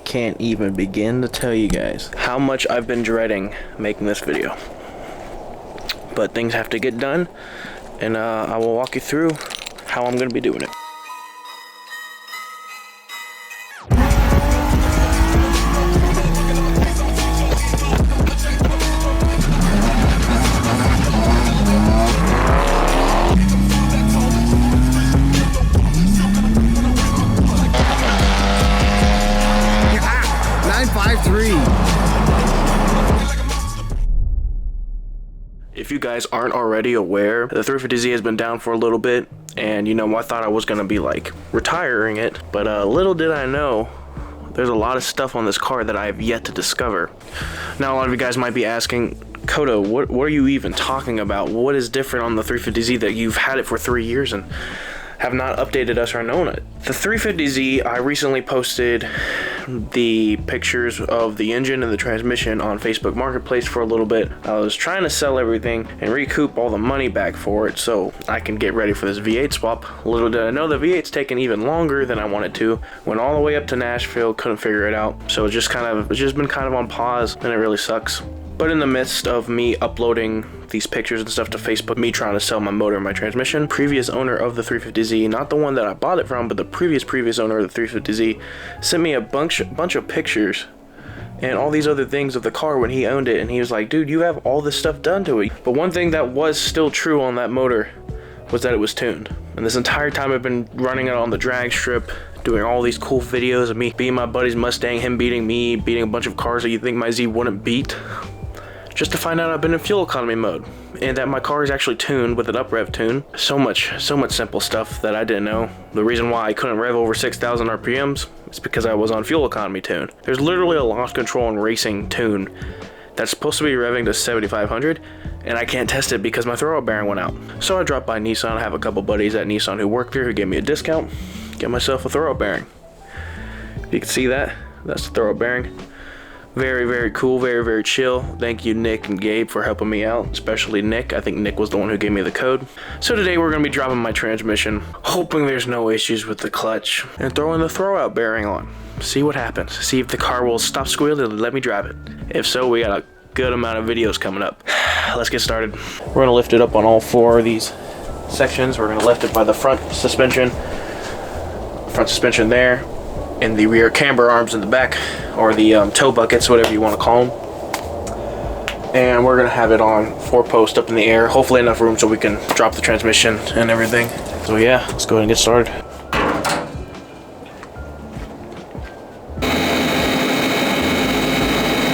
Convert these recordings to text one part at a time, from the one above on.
can't even begin to tell you guys how much I've been dreading making this video. But things have to get done, and I will walk you through how I'm going to be doing it. If you guys aren't already aware, the 350Z has been down for a little bit, and you know, I thought I was gonna be like retiring it, but little did I know there's a lot of stuff on this car that I have yet to discover. Now a lot of you guys might be asking, Kodo, what are you even talking about? What is different on the 350Z that you've had it for 3 years and have not updated us or known it? The 350Z, I recently posted the pictures of the engine and the transmission on Facebook Marketplace for a little bit. I was trying to sell everything and recoup all the money back for it so I can get ready for this V8 swap. Little did I know the V8's taken even longer than I wanted to. Went all the way up to Nashville, couldn't figure it out. So it's just been kind of on pause, and it really sucks. But in the midst of me uploading these pictures and stuff to Facebook, me trying to sell my motor and my transmission, previous owner of the 350Z, not the one that I bought it from, but the previous owner of the 350Z, sent me a bunch of pictures and all these other things of the car when he owned it, and he was like, dude, you have all this stuff done to it. But one thing that was still true on that motor was that it was tuned. And this entire time I've been running it on the drag strip, doing all these cool videos of me beating my buddy's Mustang, him beating me, beating a bunch of cars that you think my Z wouldn't beat, just to find out I've been in fuel economy mode and that my car is actually tuned with an up-rev tune. So much simple stuff that I didn't know. The reason why I couldn't rev over 6,000 RPMs is because I was on fuel economy tune. There's literally a launch control and racing tune that's supposed to be revving to 7,500, and I can't test it because my throwout bearing went out. So I dropped by Nissan. I have a couple buddies at Nissan who work there who gave me a discount. Get myself a throwout bearing. You can see that. That's the throwout bearing. Very cool, very chill. Thank you, Nick and Gabe, for helping me out, especially Nick. I think Nick was the one who gave me the code. So today we're going to be dropping my transmission, hoping there's no issues with the clutch, and throwing the throwout bearing on. See what happens. See if the car will stop squealing and let me drive it. If so, we got a good amount of videos coming up. Let's get started. We're going to lift it up on all 4 of these sections. We're going to lift it by the front suspension there, and the rear camber arms in the back, or the tow buckets, whatever you want to call them. And we're gonna have it on 4-post up in the air, hopefully enough room so we can drop the transmission and everything. So yeah, let's go ahead and get started.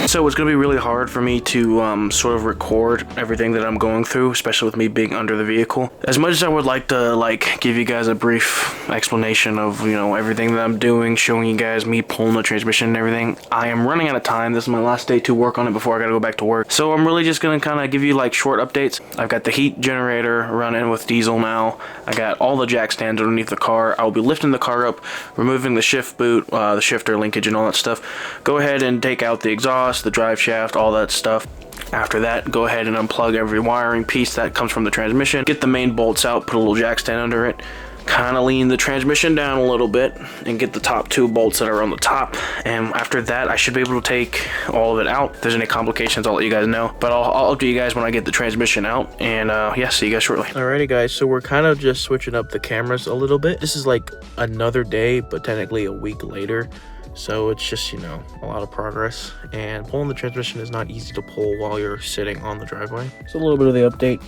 So it's going to be really hard for me to sort of record everything that I'm going through, especially with me being under the vehicle. As much as I would like to give you guys a brief explanation of, you know, everything that I'm doing, showing you guys me pulling the transmission and everything, I am running out of time. This is my last day to work on it before I got to go back to work. So I'm really just going to kind of give you like short updates. I've got the heat generator running with diesel now. I got all the jack stands underneath the car. I'll be lifting the car up, removing the shift boot, the shifter linkage and all that stuff. Go ahead and take out the exhaust, the drive shaft, all that stuff. After that, go ahead and unplug every wiring piece that comes from the transmission. Get the main bolts out, put a little jack stand under it, kind of lean the transmission down a little bit, and get the top 2 bolts that are on the top. And after that, I should be able to take all of it out. If there's any complications, I'll let you guys know. But I'll update you guys when I get the transmission out. And yeah, see you guys shortly. Alrighty guys, so we're kind of just switching up the cameras a little bit. This is like another day, but technically a week later. So it's just, you know, a lot of progress, and pulling the transmission is not easy to pull while you're sitting on the driveway. So a little bit of the update.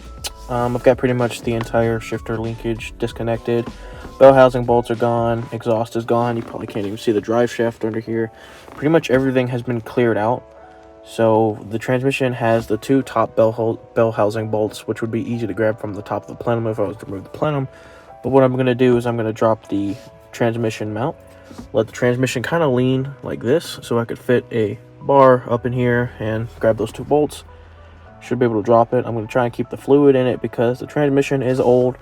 I've got pretty much the entire shifter linkage disconnected. Bell housing bolts are gone. Exhaust is gone. You probably can't even see the drive shaft under here. Pretty much everything has been cleared out. So the transmission has the 2 top bell housing bolts, which would be easy to grab from the top of the plenum if I was to remove the plenum. But what I'm going to do is I'm going to drop the transmission mount. Let the transmission kind of lean like this so I could fit a bar up in here and grab those 2 bolts. Should be able to drop it. I'm going to try and keep the fluid in it because the transmission is old.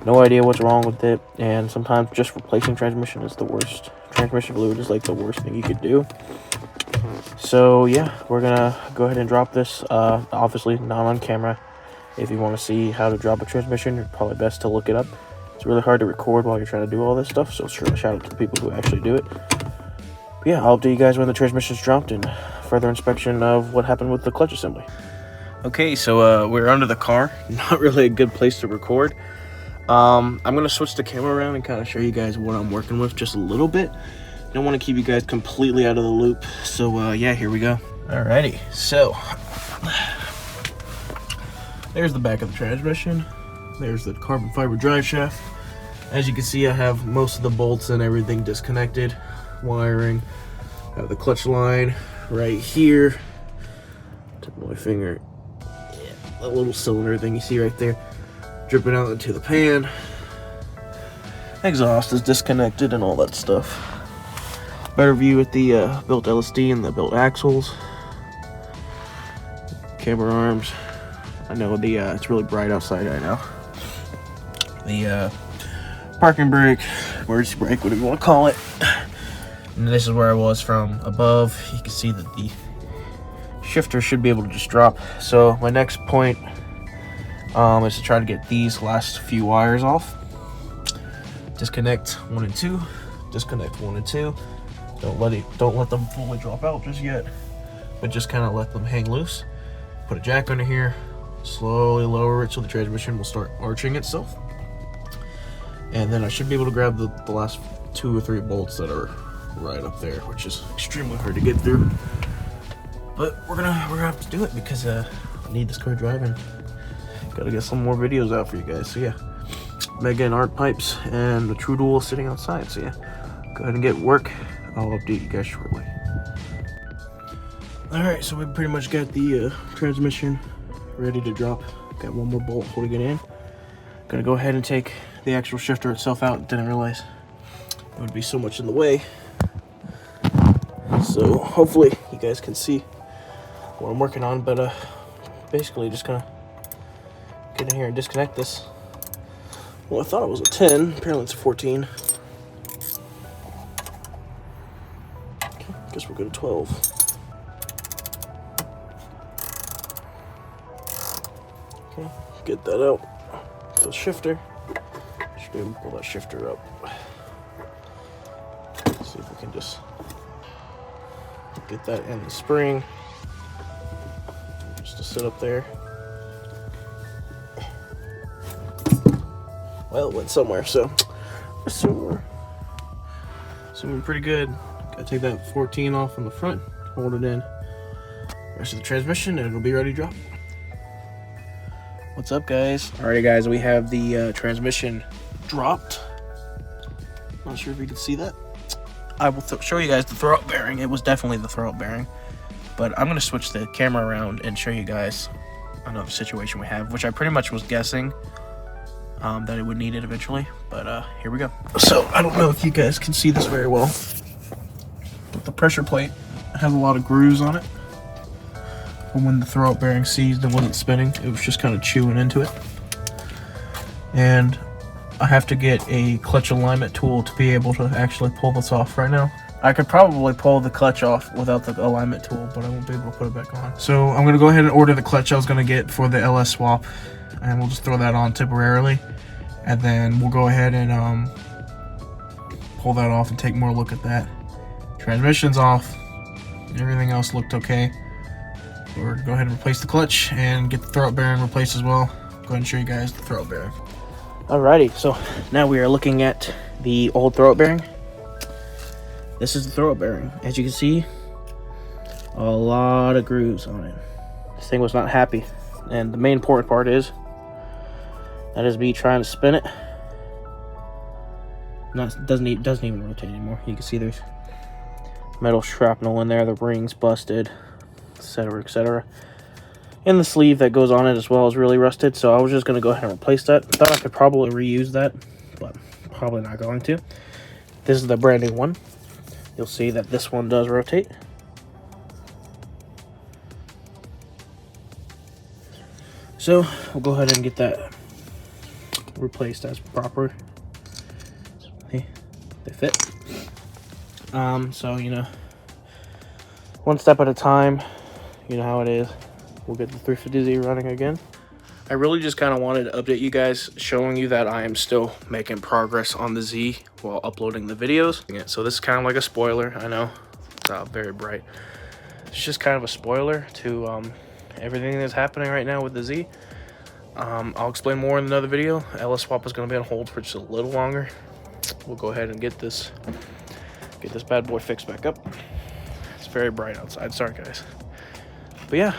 No idea what's wrong with it, and sometimes just replacing transmission is the worst. Transmission fluid is like the worst thing you could do. So yeah, we're going to go ahead and drop this, obviously not on camera. If you want to see how to drop a transmission, it's probably best to look it up. It's really hard to record while you're trying to do all this stuff, so shout out to the people who actually do it. But yeah, I'll update you guys when the transmission's dropped and further inspection of what happened with the clutch assembly. Okay, so we're under the car. Not really a good place to record. I'm gonna switch the camera around and kind of show you guys what I'm working with just a little bit. Don't want to keep you guys completely out of the loop. So yeah, here we go. Alrighty, so there's the back of the transmission. There's the carbon fiber drive shaft. As you can see, I have most of the bolts and everything disconnected. Wiring. I have the clutch line right here. Tip of my finger. Yeah, that little cylinder thing you see right there. Dripping out into the pan. Exhaust is disconnected and all that stuff. Better view with the built LSD and the built axles. Camber arms. I know the it's really bright outside right now. The parking brake, emergency brake, whatever you want to call it. And this is where I was from above. You can see that the shifter should be able to just drop. So my next point is to try to get these last few wires off. Disconnect 1 and 2. Disconnect 1 and 2. Don't let them fully drop out just yet, but just kind of let them hang loose. Put a jack under here. Slowly lower it so the transmission will start arching itself. And then I should be able to grab the last 2 or 3 bolts that are right up there, which is extremely hard to get through. But we're gonna have to do it because I need this car driving. Gotta get some more videos out for you guys. So yeah, Mega and Art pipes and the True Dual sitting outside. So yeah, go ahead and get work. I'll update you guys shortly. All right, so we pretty much got the transmission ready to drop. Got one more bolt holding it in. Gonna go ahead and take the actual shifter itself out. Didn't realize it would be so much in the way. So hopefully you guys can see what I'm working on, but basically just gonna get in here and disconnect this. Well, I thought it was a 10, apparently it's a 14. Okay, guess we'll go to 12. Okay, get that out. The shifter. Should be able to pull that shifter up. See if we can just get that in the spring. Just to sit up there. Well, it went somewhere, so assuming pretty good. Gotta take that 14 off on the front, hold it in. Rest of the transmission, and it'll be ready to drop. What's up, guys? Alrighty, guys, we have the transmission dropped. Not sure if you can see that. I will show you guys the throw-up bearing. It was definitely the throw-up bearing, but I'm gonna switch the camera around and show you guys another situation we have, which I pretty much was guessing that it would need it eventually, but here we go. So I don't know if you guys can see this very well, but the pressure plate has a lot of grooves on it. And when the throw-up bearing seized and wasn't spinning, it was just kind of chewing into it. And I have to get a clutch alignment tool to be able to actually pull this off right now. I could probably pull the clutch off without the alignment tool, but I won't be able to put it back on. So I'm going to go ahead and order the clutch I was going to get for the LS swap, and we'll just throw that on temporarily. And then we'll go ahead and pull that off and take more look at that. Transmission's off. Everything else looked okay. We're gonna go ahead and replace the clutch and get the throw-up bearing replaced as well. Go ahead and show you guys the throw-up bearing. Alrighty, so now we are looking at the old throw-up bearing. This is the throw-up bearing. As you can see, a lot of grooves on it. This thing was not happy. And the main important part is, that is me trying to spin it. Doesn't even rotate anymore. You can see there's metal shrapnel in there, the rings busted, etc., etc. And the sleeve that goes on it as well is really rusted, so I was just going to go ahead and replace that. Thought I could probably reuse that, but probably not going to. This is the brand new one. You'll see that this one does rotate. So we'll go ahead and get that replaced as proper. They fit. So, you know, one step at a time. You know how it is. We'll get the 350Z running again. I really just kind of wanted to update you guys, showing you that I am still making progress on the Z while uploading the videos. So this is kind of like a spoiler, I know. It's very bright. It's just kind of a spoiler to everything that's happening right now with the Z. I'll explain more in another video. LS swap is going to be on hold for just a little longer. We'll go ahead and get this bad boy fixed back up. It's very bright outside. Sorry, guys. But yeah,